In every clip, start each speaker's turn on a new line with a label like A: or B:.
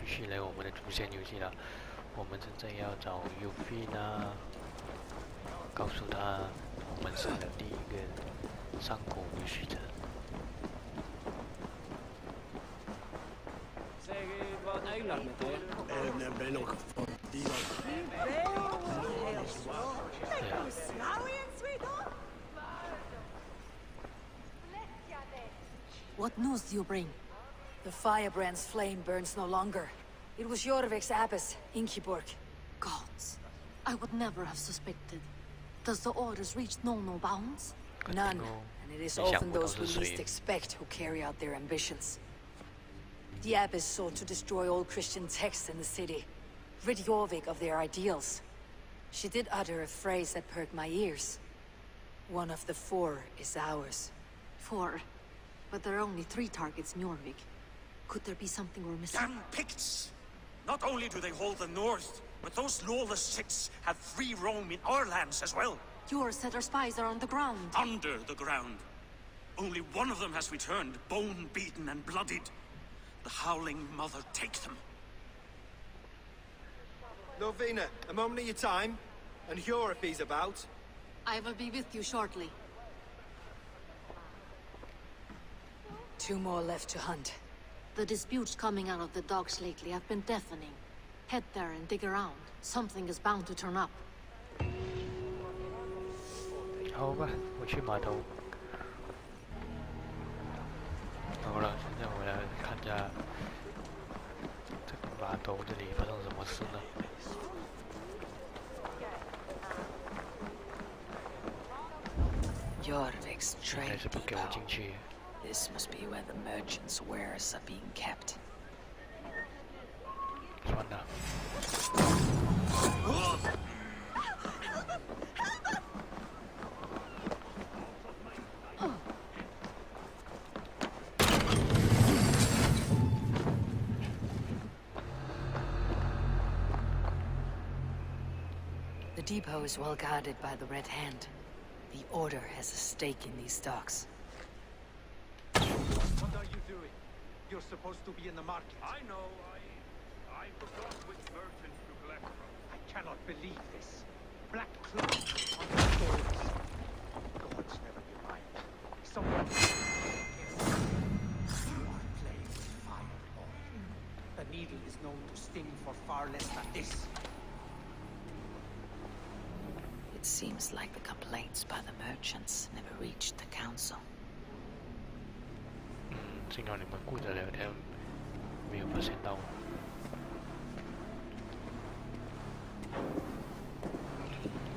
A: 继续来我们的主线游戏了。我们现在要找尤菲娜，告诉他我们是的第一个上古女使者。
B: What news do you bring? The firebrand's flame burns no longer. It was Jorvik's abbess, Inkiborg.
C: Gods, I would never have suspected. Does the orders reach no bounds?
B: None, and it is often those we least expect who carry out their ambitions. The abbess sought to destroy all Christian texts in the city, rid Jorvik of their ideals. She did utter a phrase that perked my ears. One of the 4 is ours.
C: 4? But there are only 3 targets in Jorvik. Could there be something we're missing?
D: Damn Picts! Not only do they hold the north, but those lawless Siths have free roam in our lands as well.
C: Yours said our spies are on the ground.
D: Under the ground. Only one of them has returned, bone-beaten and bloodied. The Howling Mother take them.
E: Lovina, a moment of your time, and Hjor if he's about.
C: I will be with you shortly.
B: 2 more left to hunt.
C: The disputes coming out of the docks lately have been deafening. Head there and dig around. Something is bound to turn up.
A: 好吧，我去码头。好了，现在我来看一下这个码头这里发生什么事呢？Jorvik's 还
B: trade
A: 是不给我
B: depot.
A: 进去。
B: This must be where the merchants' wares are being kept.
A: 算了。
B: The depot is well guarded by the Red Hand. The Order has a stake in these docks.
F: What are you doing? You're supposed to be in the market.
G: I know. I forgot which merchant to collect from.
F: I cannot believe this. Black clouds on the stories. Gods never be mine. Someone... You are playing with fire, boy. The needle is known to sting for far less than this.
B: It seems like the complaints by the merchants never reached the council.
A: 幸好你们顾着聊天，没有发现到我。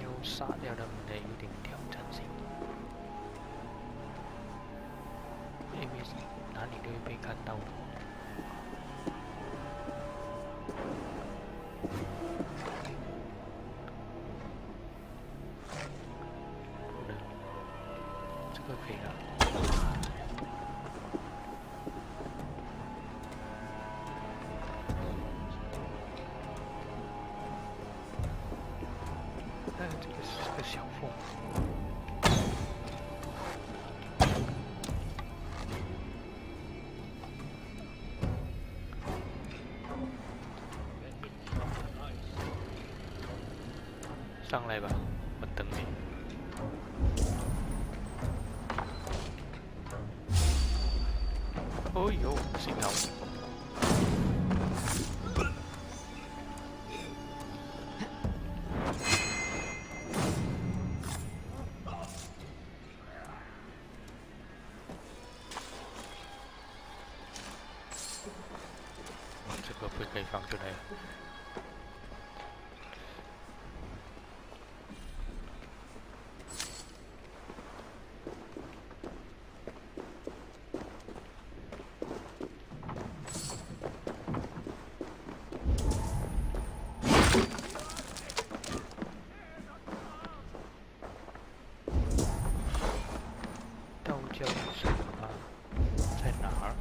A: 要杀掉他们的有点挑战性，因为哪里都会被看到。不能，这个可以了。 这个是个小缝。上来吧，我等你。哦呦，幸好。 这个不可以放出来。道教什么？在哪儿？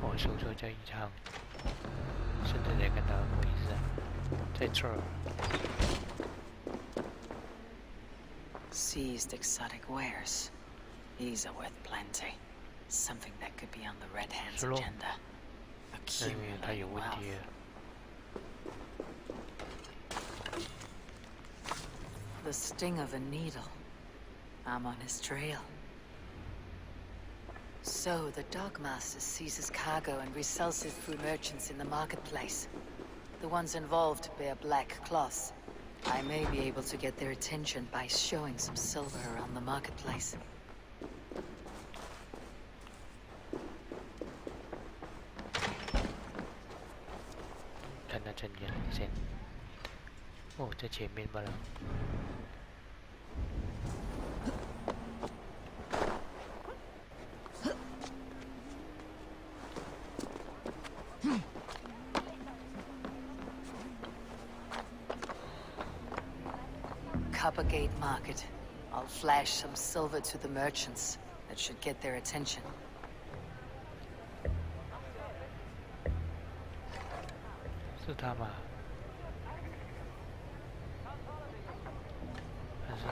A: 我搜索这一场，现在才看到位置，在这儿。
B: Seized exotic wares. These are worth plenty. Something that could be on the Red Hand's agenda.
A: 那因为它有问题了。
B: The sting of a needle. I'm on his trail. So, the Dogmaster seizes cargo and resells it through merchants in the marketplace. The ones involved bear black cloths. I may be able to get their attention by showing some silver around the marketplace.
A: 看那真人先。哦，在前面罢了。
B: Coppergate Market. I'll flash some silver to the merchants. That should get their attention.
A: 是他吗？还是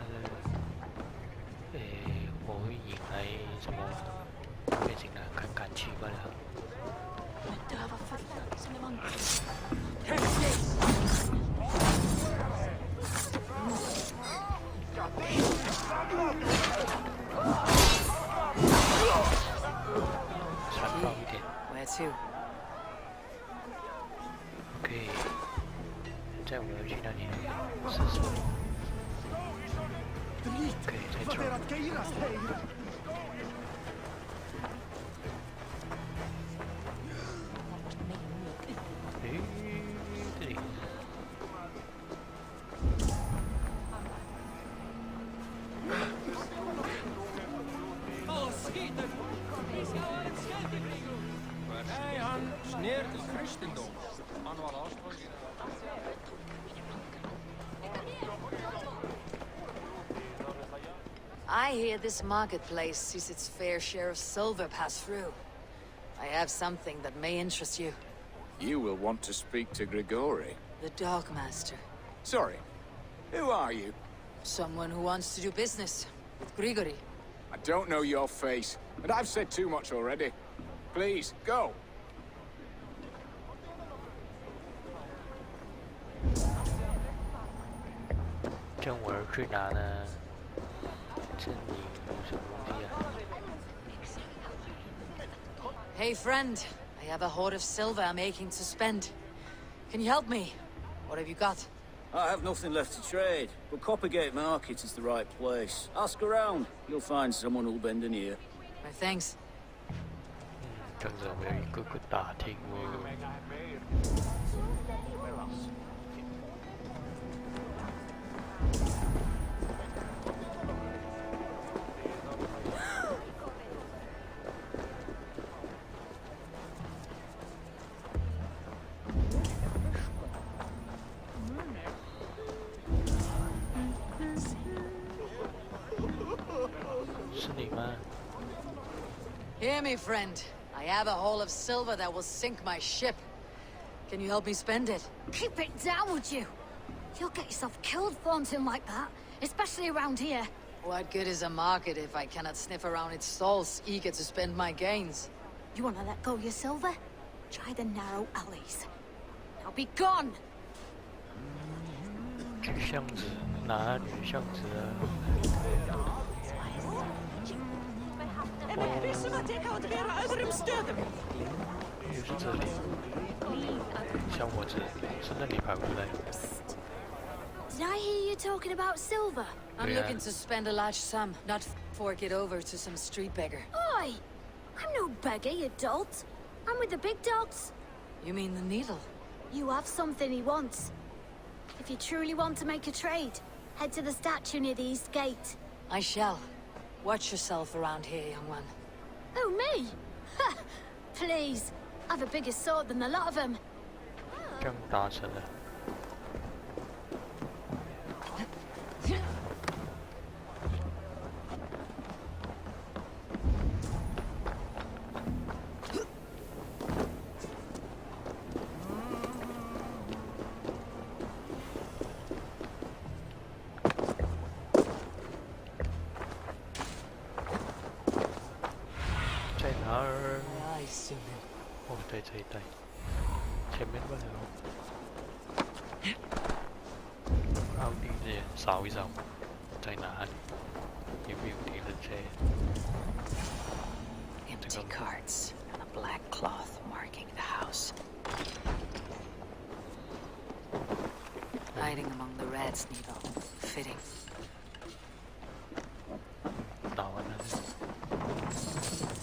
A: 我会引来什么变形人看看去罢了。
B: Where to?
A: OK， 在我要去那里试试。OK， 在这儿。诶，这里。
B: I hear this marketplace sees its fair share of silver pass through. I have something that may interest you.
H: You will want to speak to Grigori.
B: The Dogmaster.
H: Sorry, who are you?
B: Someone who wants to do business with Grigori.
H: I don't know your face, but I've said too much already. Please, go.
A: 这我儿去哪呢？这里有什么东西啊？
B: Hey friend, I have a hoard of silver I'm aching to spend. Can you help me? What have you got?
I: I have nothing left to trade, but Coppergate Market is the right place. Ask around. You'll find someone who'll bend an ear.
B: My thanks.
A: 这样子我要一个个打听哦。 是你吗？
B: Hear me, friend. I have a haul of silver that will sink my ship. Can you help me spend it?
C: Keep it down, would you? You'll get yourself killed flaunting like that, especially around here.
B: What good is a market if I cannot sniff around its stalls, eager to spend my gains?
C: You want to let go your silver? Try the narrow alleys. Now be gone!
A: 巷子哪里巷子啊？又是这里，小伙子是那里跑出来。
C: Did I hear you talking about silver?
B: I'm
A: Yeah.
B: looking to spend a large sum, not fork it over to some street beggar.
C: Oi! I'm no beggar, you dolt. I'm with the big dogs.
B: You mean the needle?
C: You have something he wants. If you truly want to make a trade, head to the statue near the east gate.
B: I shall. Watch yourself around here, young one.
C: Oh, me? Ha! Please. I've a bigger sword than the lot of them.
A: 这样打成了。
B: Hey,
A: 在这一带，前面不了。เอาดีเนี่ย扫一扫，在哪里？有没有敌人车？
B: Empty carts and a black cloth marking the house. Hiding among the rat's needle. Fitting.
A: ต่อวันนั้น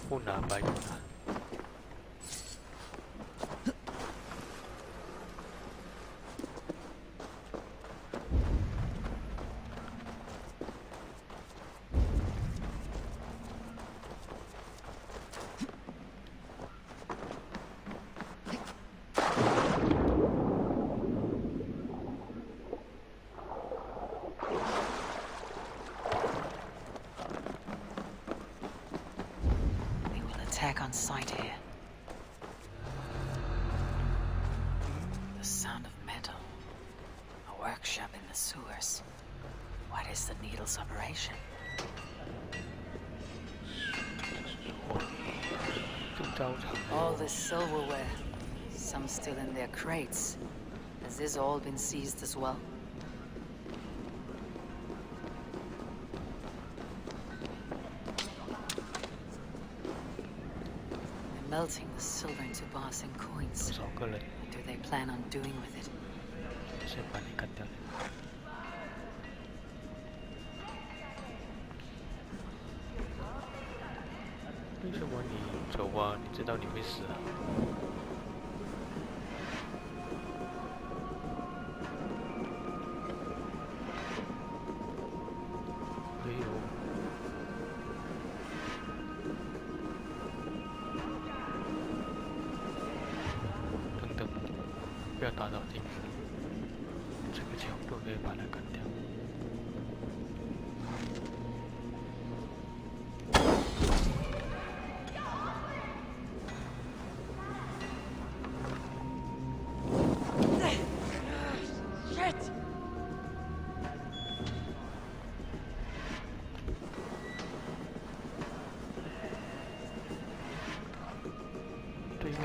A: พูดหนาไปพูดหนา
B: Attack on sight here. The sound of metal. A workshop in the sewers. What is the needle's operation? All this silverware. Some still in their crates. Has this all been seized as well? Melting the silver into bars and coins.
A: สองก็เลย
B: What do they plan on doing with it?
A: เส้นปานิกันเดียวเลย为什么你走啊？你知道你会死啊？没有。 不要打扰进去，这个角度可以把它干掉。对面。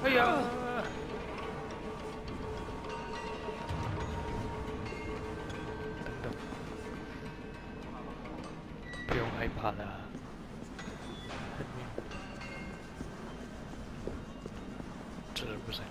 A: 哎呀！等等，不用害怕了。后面，这不是。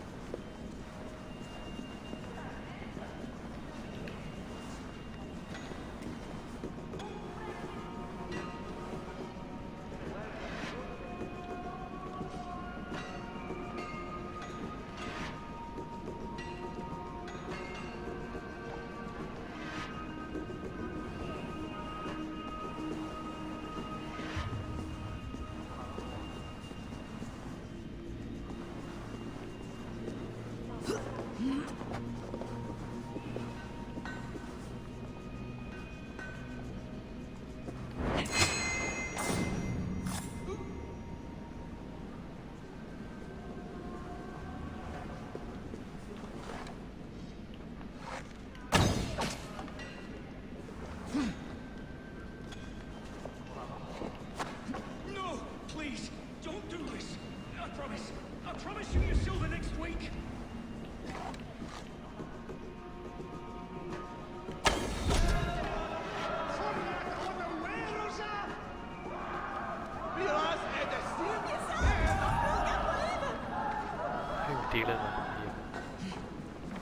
A: 敌人了，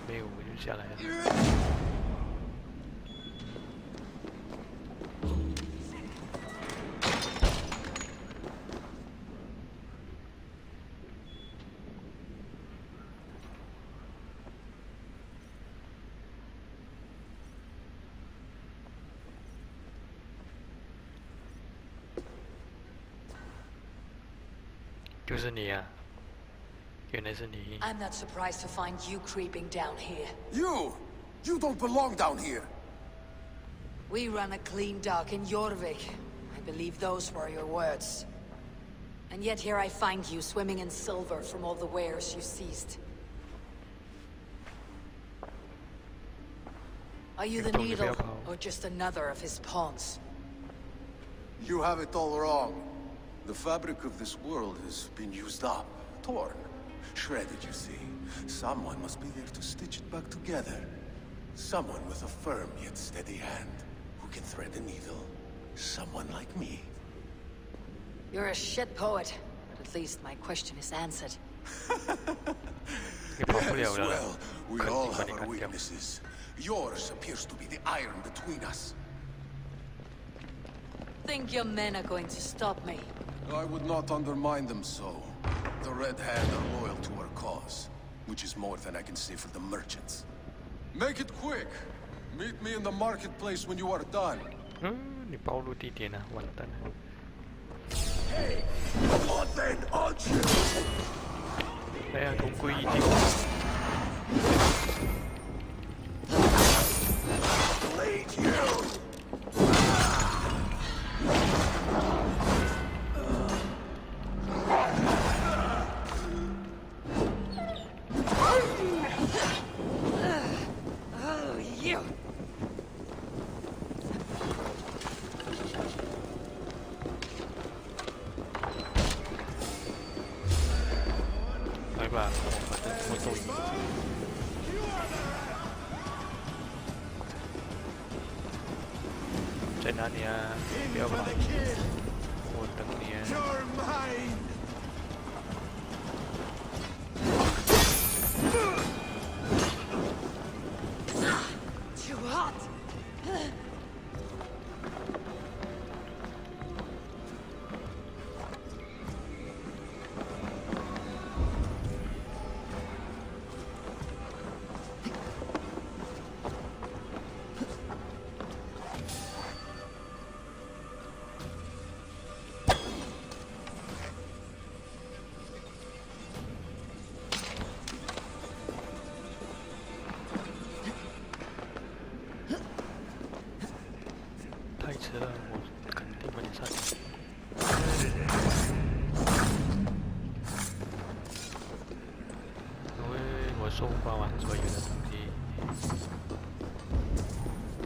A: 没有，我就下来了。就是你啊！
B: I'm not surprised to find you creeping down here.
H: You don't belong down here.
B: We run a clean dock in Jorvik. I believe those were your words. And yet here I find you swimming in silver from all the wares you seized. Are you the needle, or just another of his pawns?
J: You have it all wrong. The fabric of this world has been used up, torn, shredded, you see. Someone must be there to stitch it back together. Someone with a firm yet steady hand, who can thread a needle. Someone like me.
B: You're a shit poet, but at least my question is answered.
J: Yes, well, we all have our weaknesses. Yours appears to be the iron between us.
B: Think your men are going to stop me?
J: I would not undermine them so. The Red Hand are loyal to our cause, which is more than I can say for the merchants. Make it quick! Meet me in the marketplace when you are done.
A: 你暴露地点了，完蛋了。
J: Hey, what then, aren't you?
A: 哎呀，同归于尽。
J: Lead you!
B: Oh, you!
A: 来吧，反正我都赢。在哪里啊？不要跑！我等你啊！
B: Too hot!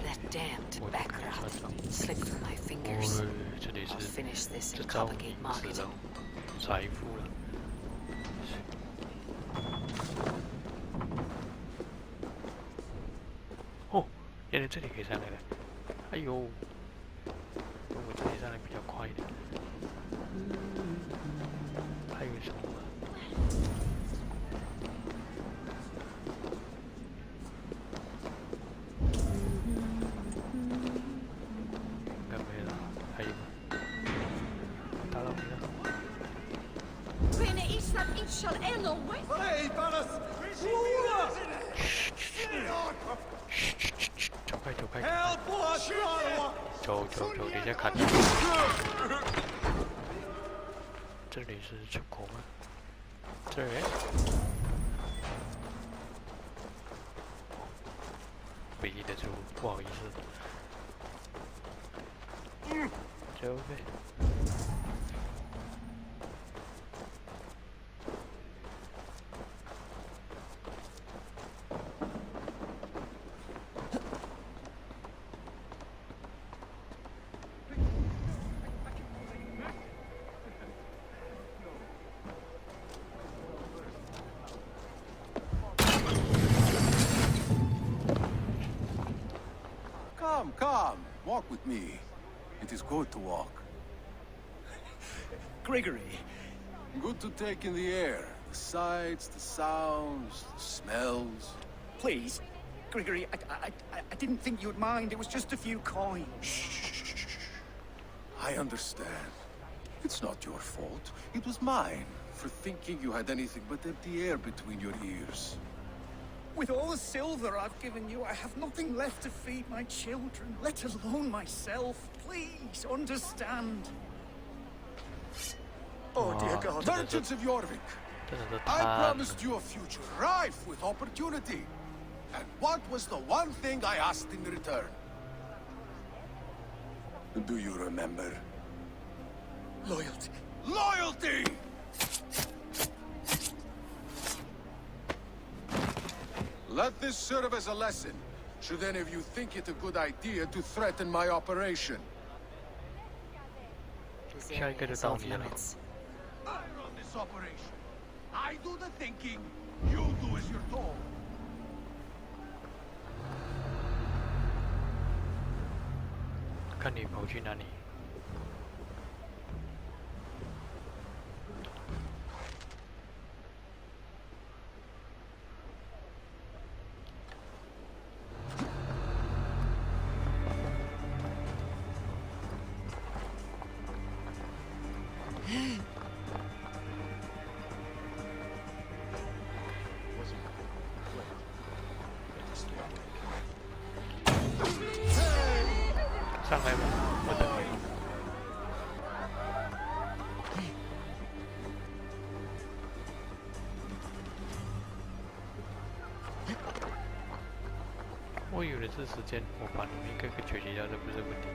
B: That damned background slipped through my fingers. I'll finish this and propagate market.
A: 财富了。哦，原来这里可以上来了。哎呦，我这里上来比较快一点。还有什么？ 走，等一下看。这里是出口吗？这里？唯一的出，不好意思。走呗。
J: Come, walk with me. It is good to walk.
I: Gregory.
J: Good to take in the air. The sights, the sounds, the smells.
F: Please, Gregory, I didn't think you'd mind. It was just a few coins.
J: Shh. I understand. It's not your fault. It was mine, for thinking you had anything but empty air between your ears.
F: With all the silver I've given you, I have nothing left to feed my children, let alone myself. Please, understand. Oh, dear God.
J: Merchants of Jorvik, I promised you a future rife with opportunity. And what was the one thing I asked in return? Do you remember?
F: Loyalty.
J: Loyalty! Let this serve as a lesson, should any of you think it a good idea to threaten my operation.
B: This
A: Shall I
B: area
A: get it
B: is
A: down
B: off
A: here now?
B: limits.
E: I run this operation. I do the thinking. You do as you're told.
A: 看你跑去哪里。上来吧，我等你。我以为是时间，我把你们一个个解决掉，这不是问题。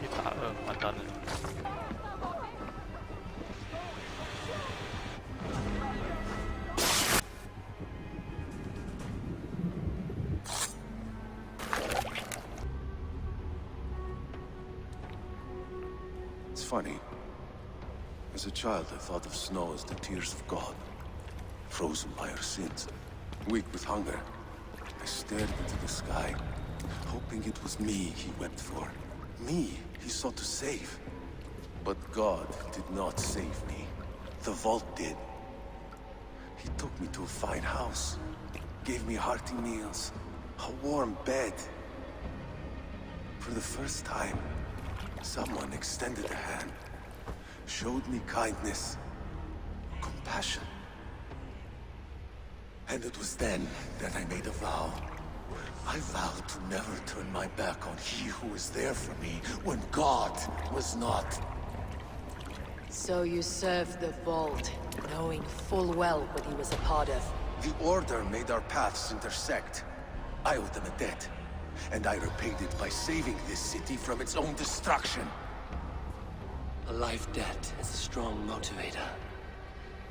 A: 一打二，完蛋了。
J: It's funny. As a child, I thought of snow as the tears of God, frozen by our sins. Weak with hunger, I stared into the sky, hoping it was me he wept for. Me he sought to save. But God did not save me. The vault did. He took me to a fine house, gave me hearty meals, a warm bed. For the first time, someone extended a hand, showed me kindness, compassion. And it was then that I made a vow. I vowed to never turn my back on he who was there for me when God was not.
B: So you served the Vault, knowing full well what he was a part of.
J: The Order made our paths intersect. I owed them a debt, and I repaid it by saving this city from its own destruction.
K: A life debt is a strong motivator.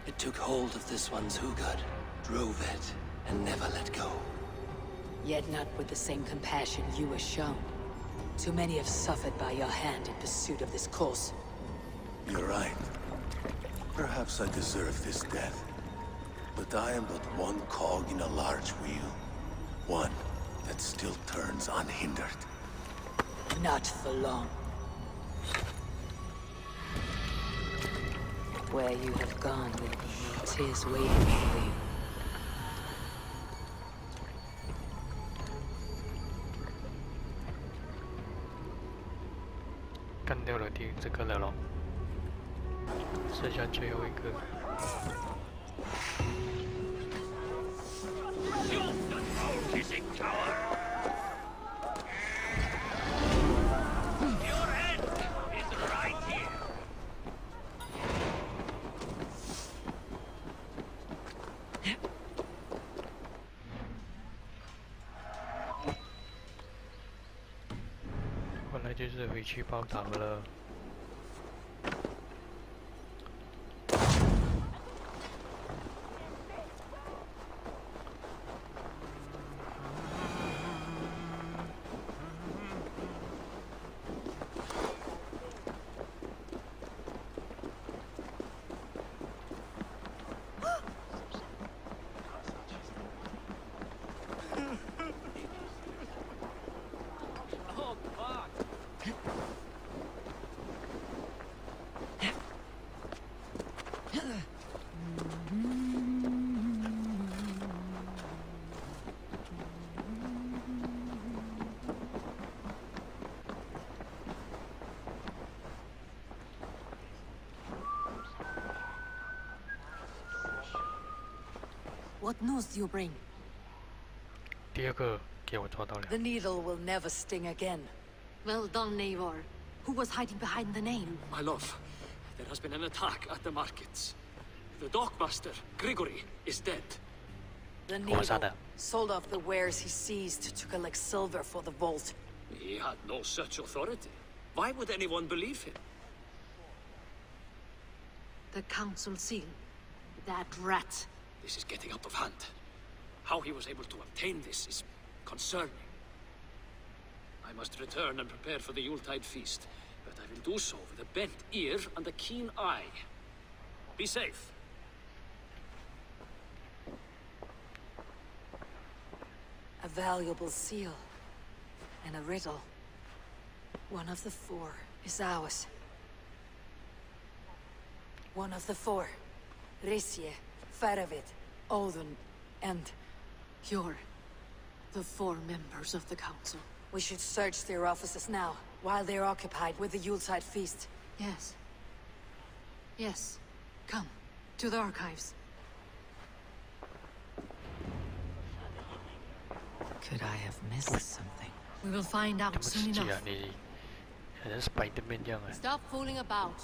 K: It took hold of this one's Hugad, drove it, and never let go.
B: Yet not with the same compassion you were shown. Too many have suffered by your hand in pursuit of this cause.
J: You're right. Perhaps I deserve this death. But I am but one cog in a large wheel. One that still turns unhindered.
B: Not for long. Where you have gone will be no tears waiting for you.
A: 干掉了这个了咯，剩下最后一个。本来就是回去报道了。
C: What news do you bring?
A: 第二个给我抓到了。
B: The needle will never sting again.
C: Well done, Eivor. Who was hiding behind the name?
K: My love, there has been an attack at the markets. The dockmaster, Grigory, is dead.
B: The needle sold off the wares he seized to collect silver for the vault.
K: He had no such authority. Why would anyone believe him?
C: The council seal. That rat.
K: This is getting out of hand. How he was able to obtain this is concerning. I must return and prepare for the Yuletide feast, but I will do so with a bent ear and a keen eye. Be safe.
B: A valuable seal. And a riddle. One of the four is ours. One of the four. Risje, Faravid, Odin, and...
C: You're the 4 members of the council.
B: We should search their offices now, while they're occupied with the Yuletide feast.
C: Yes. Yes. Come, to the archives.
B: Could I have missed something?
C: We will find out
A: 对不
C: soon
A: 起
C: enough.
A: 啊，你好像 Spider-Man 这样啊。
C: Stop fooling about.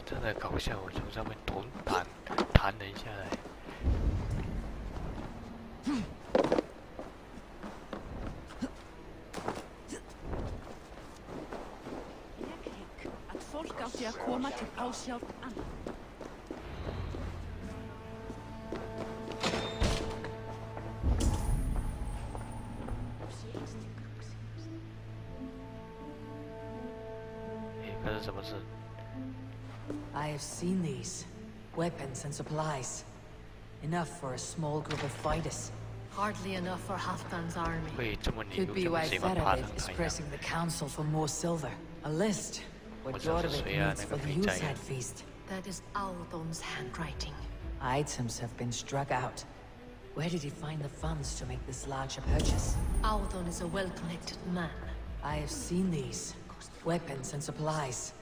A: 真的搞笑，我从上面弹了一下来。
L: Að fólk átti að koma til ásjár annað.
B: I have seen these. Weapons and supplies. Enough for a small group of fighters.
C: Hardly enough for Halfdan's army.
B: Could be why Faravid is pressing the council for more silver. A list. What Jorvik needs for the Yuletide feast.
C: That is Audon's handwriting.
B: Items have been struck out. Where did he find the funds to make this larger purchase?
C: Audon is a well-connected man.
B: I have seen these. Weapons and supplies.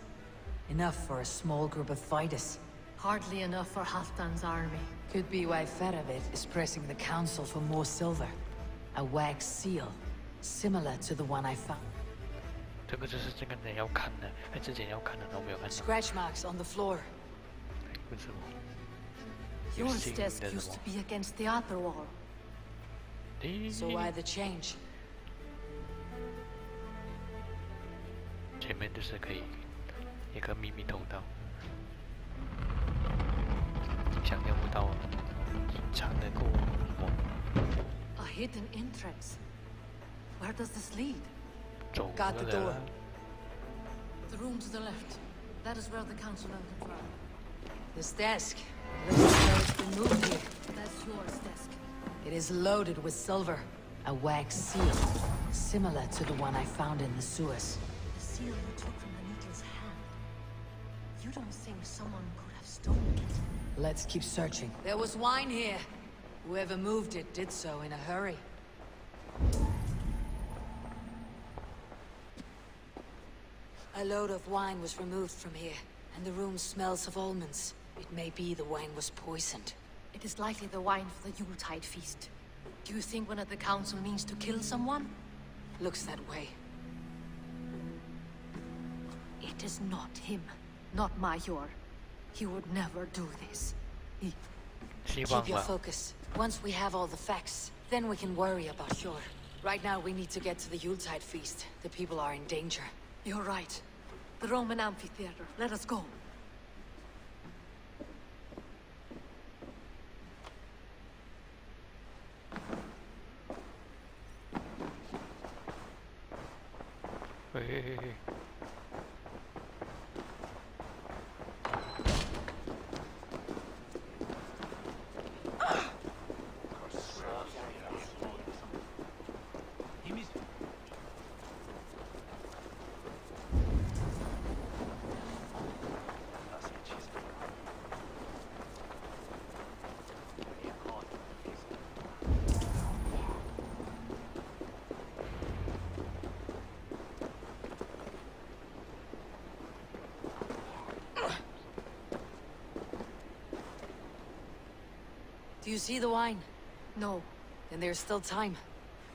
B: Enough for a small group of fighters.
C: Hardly enough for Halfdan's army.
B: Could be why Faravid is pressing the council for more silver. A wax seal. Similar to the one I found.
A: 这个就是这个人要看的，之前要看的都没有看到。
B: Scratch marks on the floor.
A: 为什么？
C: Yours desk used to be against the other wall.
B: So why the change?
A: 前面就是可以一个秘密通道，想象不到隐藏的过往。
C: A hidden entrance. Where does this lead?
A: 走
B: Got the door.
C: The room to the left. That is where the council entered from.
B: This desk. Looks as though it's been moved here.
C: That's yours desk.
B: It is loaded with silver. A wax seal. Similar to the one I found in the sewers.
C: The seal you took from the needle's hand. You don't think someone could have stolen it?
B: Let's keep searching. There was wine here. Whoever moved it did so in a hurry. A load of wine was removed from here, and the room smells of almonds. It may be the wine was poisoned.
C: It is likely the wine for the Yuletide feast. Do you think one of the council means to kill someone?
B: Looks that way.
C: It is not him. Not Major. He would never do this.
B: Keep your focus. Once we have all the facts, then we can worry about Hjor. Right now we need to get to the Yuletide feast. The people are in danger.
C: You're right. The Roman amphitheater. Let us go.
A: Hey.
B: you see the wine?
C: No.
B: Then there's still time.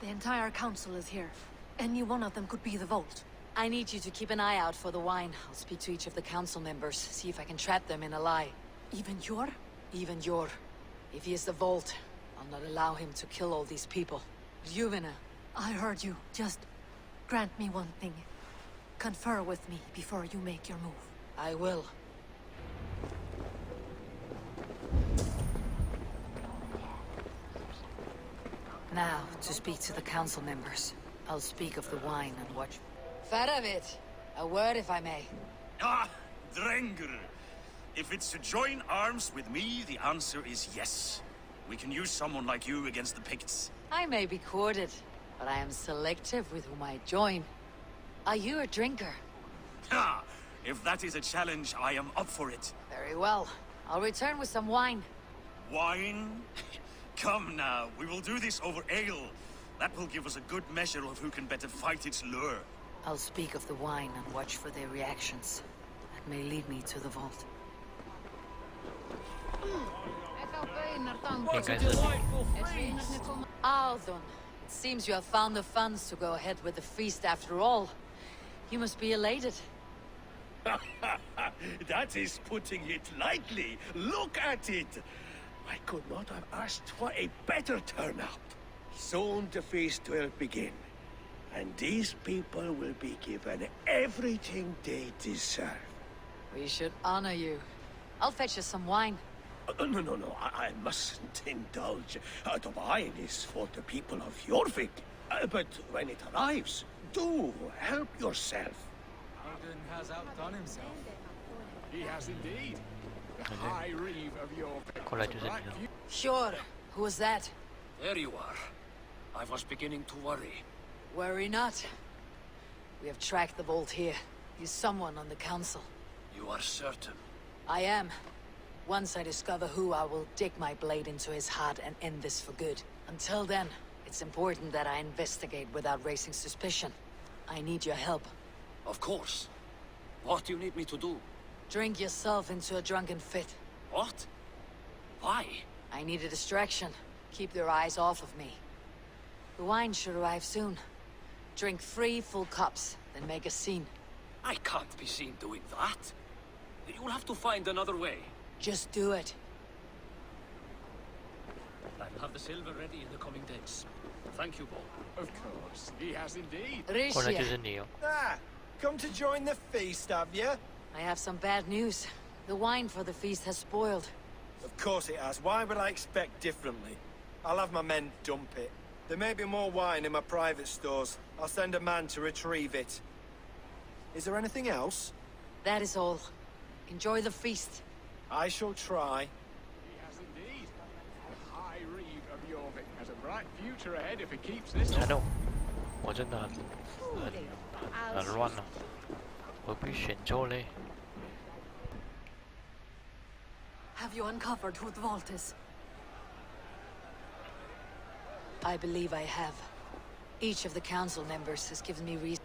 C: The entire council is here. Any one of them could be the vault.
B: I need you to keep an eye out for the wine. I'll speak to each of the council members, see if I can trap them in a lie.
C: Even Yor?
B: Even Yor. If he is the vault, I'll not allow him to kill all these people. Juvena.
C: I heard you. Just grant me one thing. Confer with me before you make your move.
B: I will. Now, to speak to the council members. I'll speak of the wine and watch. Faravit, a word if I may.
D: Ah, Drengr. If it's to join arms with me, the answer is yes. We can use someone like you against the Picts.
B: I may be courted, but I am selective with whom I join. Are you a drinker?
D: Ha! If that is a challenge, I am up for it.
B: Very well. I'll return with some wine.
D: Wine? Come now, we will do this over ale. That will give us a good measure of who can better fight its lure.
B: I'll speak of the wine and watch for their reactions. That may lead me to the vault. Aldon, it seems you have found the funds to go ahead with the feast after all. You must be elated.
E: That is putting it lightly. Look at it. I could not have asked for a better turnout. Soon the feast will begin. And these people will be given everything they deserve.
B: We should honor you. I'll fetch us some wine.
E: No. I mustn't indulge. The wine is for the people of Jorvik. But when it arrives, do help yourself.
H: Alden has outdone himself. He has indeed. The High Reeve of Jorvik.
B: Sure. Who was that?
K: There you are. I was beginning to worry.
B: Worry not. We have tracked the vault here. He's someone on the council.
K: You are certain?
B: I am. Once I discover who, I will dig my blade into his heart and end this for good. Until then, it's important that I investigate without raising suspicion. I need your help.
K: Of course. What do you need me to do?
B: Drink yourself into a drunken fit.
K: What? Why?
B: I need a distraction. Keep their eyes off of me. The wine should arrive soon. Drink 3 full cups, then make a scene.
K: I can't be seen doing that. You'll have to find another way.
B: Just do it.
K: I'll have the silver ready in the coming days. Thank you, Bob.
H: Of course, he has indeed.
B: Risha,
M: Ah, come to join the feast, have you?
B: I have some bad news. The wine for the feast has spoiled.
M: Of course it has. Why would I expect differently? I'll have my men dump it. There may be more wine in my private stores. I'll send a man to retrieve it. Is there anything else?
B: That is all. Enjoy the feast.
M: I shall try.
H: He has indeed. The High Reeve of Jorvik has a bright future ahead if he keeps this up.
A: 我真的很乱啊，我被选错嘞。
C: Have you uncovered who the vault is?
B: I believe I have. Each of the council members has given me reason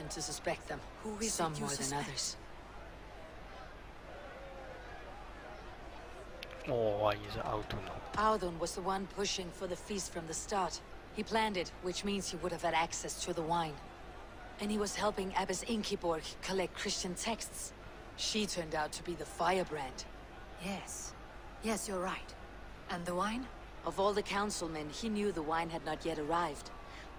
B: to suspect them.
C: Who is
B: Some
C: it you
B: more than
C: suspect?
B: others.
A: 我也是奥顿哦。
B: Audun was the one pushing for the feast from the start. He planned it, which means he would have had access to the wine. And he was helping Abbess Inkiborg collect Christian texts. She turned out to be the firebrand.
C: Yes. Yes, you're right. And the wine?
B: Of all the councilmen, he knew the wine had not yet arrived.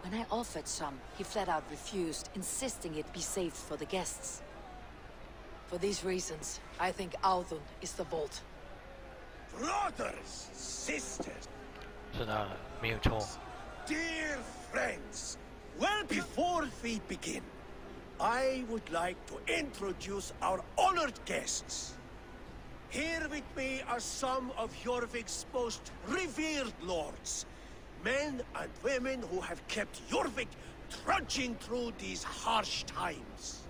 B: When I offered some, he flat out refused, insisting it be saved for the guests. For these reasons, I think Audun is the vault.
E: Brothers, sisters,
A: 是他，没有错。
E: dear friends, well, before we begin, I would like to introduce our honored guests. Here with me are some of Jorvik's most revered lords, men and women who have kept Jorvik trudging through these harsh times.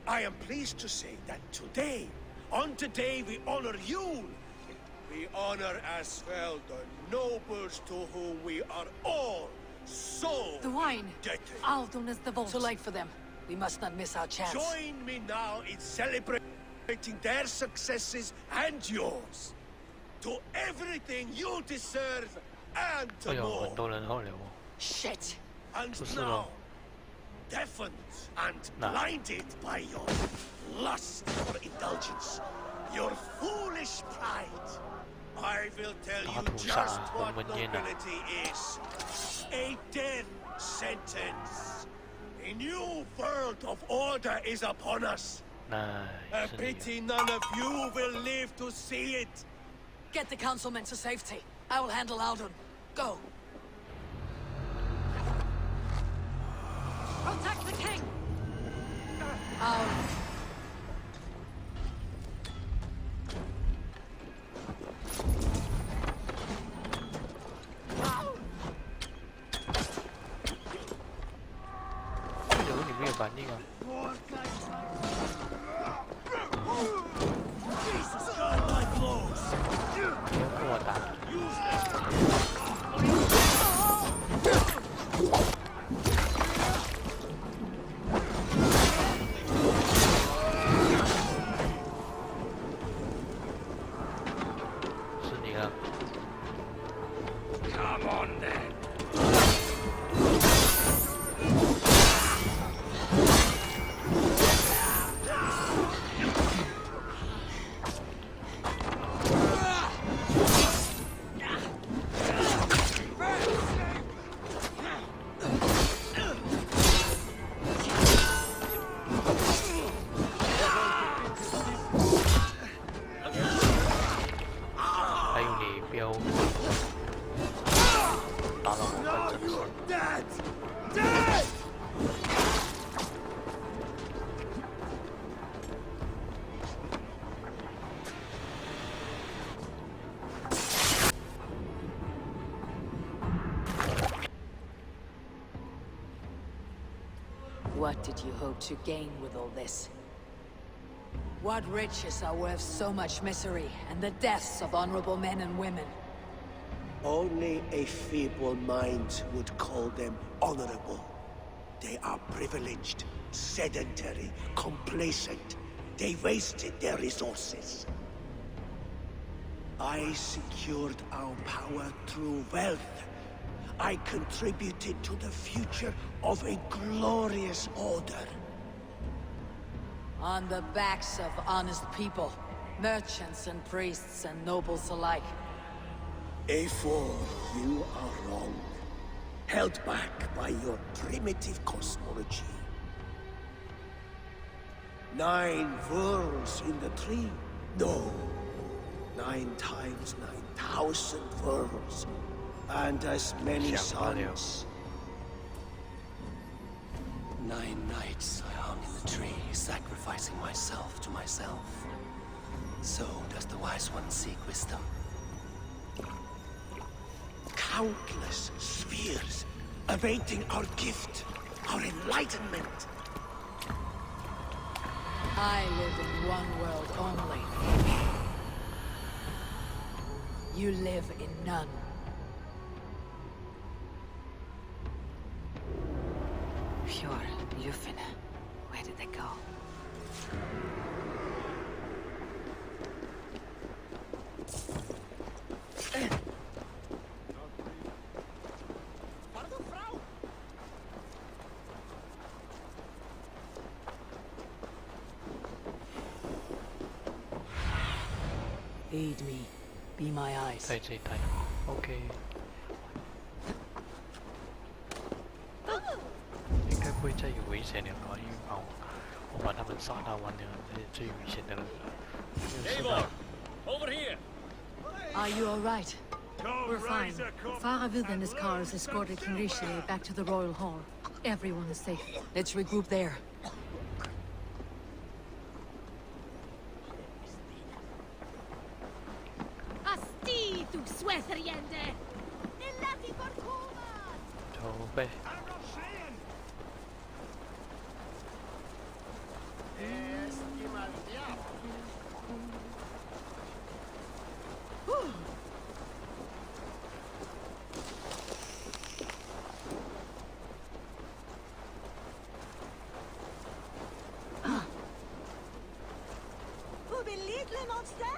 E: I am pleased to say that today, on today we honor you. We honor as well the nobles to whom we are all so
C: The wine!
E: indebted.
C: Audun is the vault.
B: Too late for them. We must not miss our chance.
E: Join me now in celebrating their successes and yours. to everything you deserve and
A: 哎呦，
E: more.
A: 很多人后流哦。
B: Shit!
E: And
A: 不是
E: now,
A: 咯。
E: deafened and
A: 那
E: blinded by your lust for indulgence, your foolish pride, I will tell
A: 大
E: you
A: 屠杀
E: just
A: 鸿
E: what
A: 门宴啊！
E: nobility is. A death sentence. A new world of order is upon us.
A: 那
E: A
A: 是你
E: pity none of you will live to see it.
B: Get the councilmen to safety. I will handle Aldon. Go.
C: Protect the king!
B: Aldon.
E: Guard my blows.
A: 不要跟我打。
E: Use them.
A: 是你了。
D: Come on then.
A: 还有你不要打扰我的整事。
E: Dead! Dead!
B: What did you hope to gain with all this? What riches are worth so much misery and the deaths of honorable men and women?
E: Only a feeble mind would call them honorable. They are privileged, sedentary, complacent. They wasted their resources. I secured our power through wealth. I contributed to the future of a glorious order.
B: On the backs of honest people, merchants and priests and nobles alike.
E: A4, you are wrong. Held back by your primitive cosmology. 9 worlds in the tree? No. 9 times 9,000 worlds. And as many suns.
N: 9 nights I hung in the tree, sacrificing myself to myself. So does the wise one seek wisdom.
E: Countless spheres awaiting our gift, our enlightenment.
B: I live in one world only. You live in none. Pure Yufin. Where did they go? Aid me. Be my eyes.
A: 在这一台 ，OK。应该不会再有危险了吧？因为我把他们杀到完了，这是最危险的了。就是的。
K: Over here!
C: Are you all right? We're fine. Faravid and his cars escorted King Richelieu back to the Royal Hall. Everyone is safe.
B: Let's regroup there.
C: Asti, tu suetheriende!
A: 筹备。
L: Who believed the monster?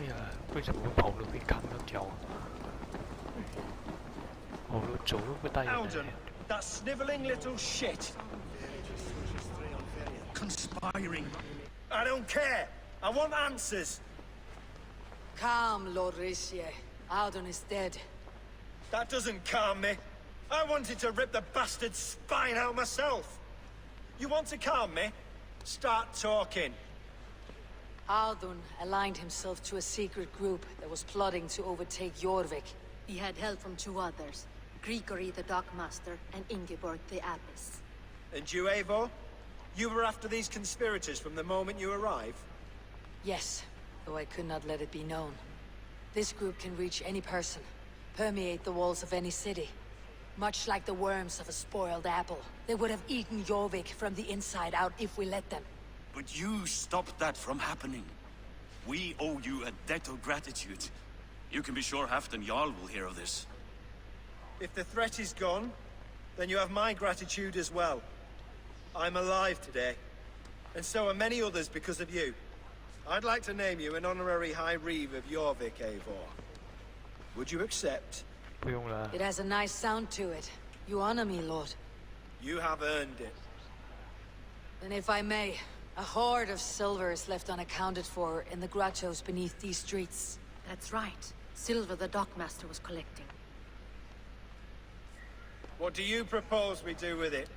A: 哎呀，为什么会跑路被砍到脚啊？跑路走路不带人的。
M: Alden, that snivelling little shit.
E: Conspiring.
M: I don't care. I want answers.
B: Calm, Lord Rissier. Audun is dead.
M: That doesn't calm me. I wanted to rip the bastard's spine out myself. You want to calm me? Start talking.
B: Audun aligned himself to a secret group that was plotting to overtake Jorvik.
C: He had help from two others, Grigory the Dockmaster and Ingeborg the Abbess.
M: And you, Eivor? You were after these conspirators from the moment you arrived?
B: Yes, though I could not let it be known. This group can reach any person, permeate the walls of any city. Much like the worms of a spoiled apple, they would have eaten Jorvik from the inside out if we let them.
D: But you stopped that from happening. We owe you a debt of gratitude. You can be sure Halfdan Jarl will hear of this.
M: If the threat is gone, then you have my gratitude as well. I'm alive today, and so are many others because of you. I'd like to name you an honorary High Reeve of Jorvik, Eivor. Would you accept?
A: 不用了。
B: It has a nice sound to it. You honor me, Lord.
M: You have earned it.
B: And if I may, a hoard of silver is left unaccounted for in the grottos beneath these streets.
C: That's right. Silver the Dockmaster was collecting.
M: What do you propose we do with it?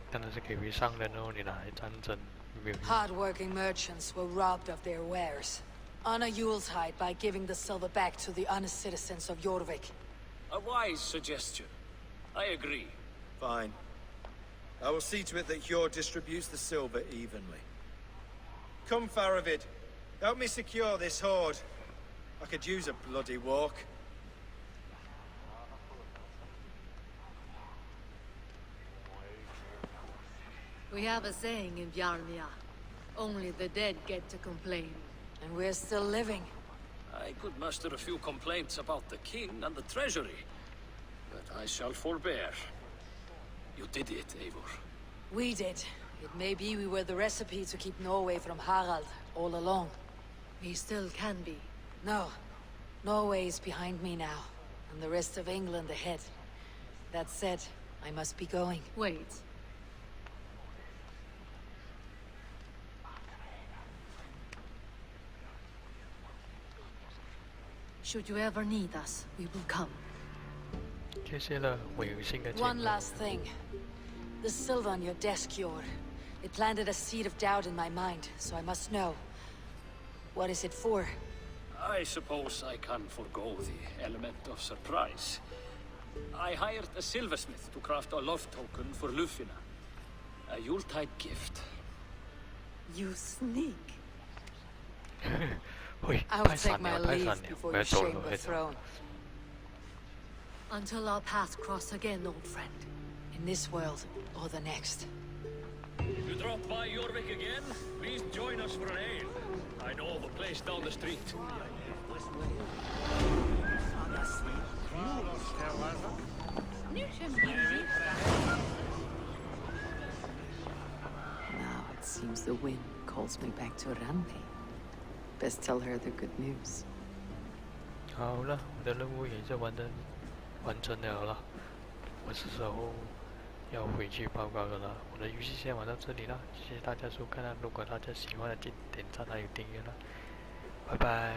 A: 当然是给为商人哦，你拿来战争，没有用。
B: Hard-working merchants were robbed of their wares. Honor Yuletide by giving the silver back to the honest citizens of Jorvik.
K: A wise suggestion. I agree.
M: Fine. I will see to it that Hjord distributes the silver evenly. Come, Faravid. Help me secure this hoard. I could use a bloody walk.
C: We have a saying in Bjarnia. Only the dead get to complain.
B: And we're still living.
K: I could muster a few complaints about the king and the treasury, but I shall forbear. You did it, Eivor.
B: We did. It may be we were the recipe to keep Norway from Harald all along.
C: We still can be.
B: No. Norway is behind me now, and the rest of England ahead. That said, I must be going.
C: Wait. Should you ever need us, we will come.
A: 谢谢了，我有新的节
B: One
A: 目。
B: last thing. The silver on your desk, Jord. It planted a seed of doubt in my mind, so I must know. What is it for?
K: I suppose I can forgo the element of surprise. I hired a silversmith to craft a love token for Lufina. A Yuletide gift.
C: You sneak.
B: I'll take my leave before you shame the throne.
C: Until our paths cross again, old friend.
B: In this world, or the next.
K: If you drop by Jorvik again, please join us for an ale. I know of a place down the street.
B: Now it seems the wind calls me back to Randi. Best tell her the good news.
A: 好了，我的任务也就完成了了，我是时候要回去报告了啦。我的游戏先玩到这里了，谢谢大家收看啊！如果大家喜欢的，记得点赞还有订阅了，拜拜。